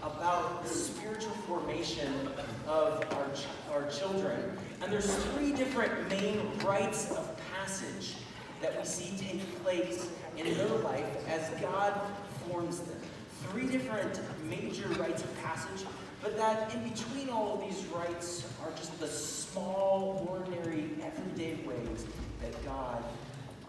about the spiritual formation of our children. And there's three different main rites of passage that we see take place in their life as God forms them. Three different major rites of passage, but that in between all of these rites are just the small, ordinary, everyday ways that God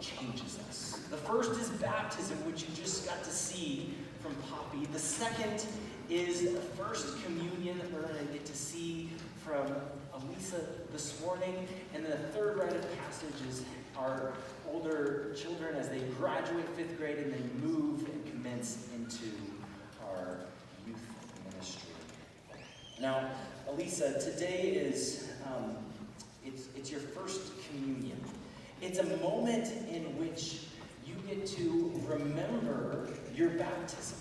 changes us. The first is baptism, which you just got to see from Poppy. The second is the first communion that we're going to get to see from Elisa this morning. And then the third rite of passage is our older children as they graduate 5th grade and then move and commence into our youth ministry. Now, Elisa, today is, it's your first communion. It's a moment in which you get to remember your baptism.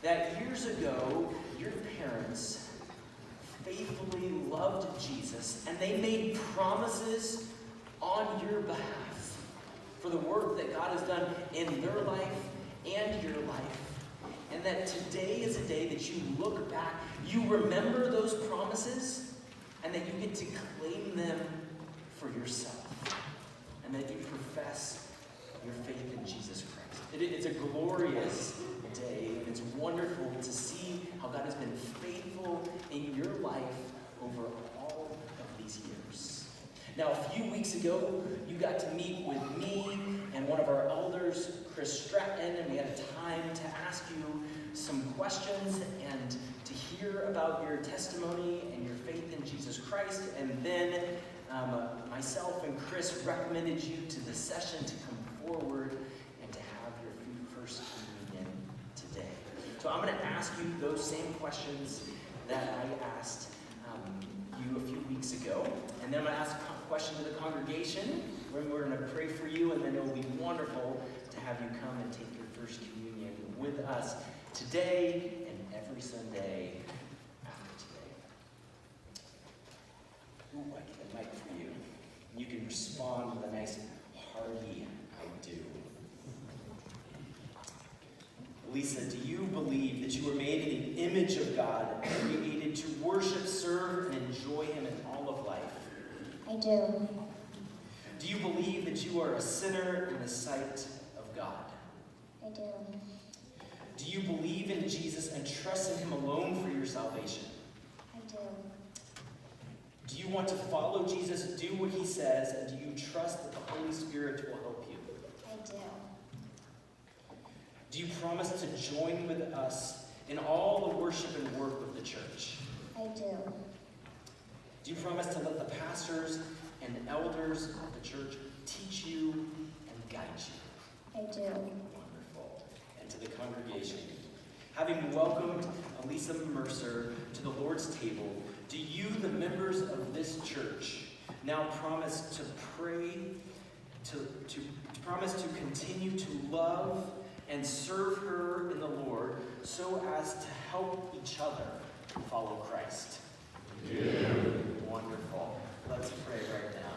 That years ago, your parents faithfully loved Jesus, and they made promises on your behalf for the work that God has done in their life and your life. And that today is a day that you look back, you remember those promises, and that you get to claim them for yourself. And that you profess your faith in Jesus Christ. It's a glorious day, and it's wonderful to see how God has been faithful in your life over all of these years. Now, a few weeks ago, you got to meet with me and one of our elders, Chris Stratton, and we had time to ask you some questions and to hear about your testimony and your faith in Jesus Christ. And then myself and Chris recommended you to the session to come forward and to have your first communion today. So I'm going to ask you those same questions that I asked you a few weeks ago. And then I'm going to ask a question to the congregation, when we're going to pray for you, and then it will be wonderful to have you come and take your first communion with us today and every Sunday after today. Ooh, I get the mic for you. You can respond with a nice hearty I do. Lisa, do you believe that you were made in the image of God and created to worship, serve, and enjoy Him in all of life? I do. Do you believe that you are a sinner in the sight of God? I do. Do you believe in Jesus and trust in Him alone for your salvation? I do. Do you want to follow Jesus, do what He says, and do you trust that the Holy Spirit will help you? I do. Do you promise to join with us in all the worship and work of the church? I do. Do you promise to let the pastors and elders of the church teach you and guide you? I do. Wonderful. And to the congregation, having welcomed Elisa Mercer to the Lord's table, do you, the members of this church, now promise to pray, to promise to continue to love and serve her in the Lord so as to help each other follow Christ? Yeah. Wonderful. Let's pray right now.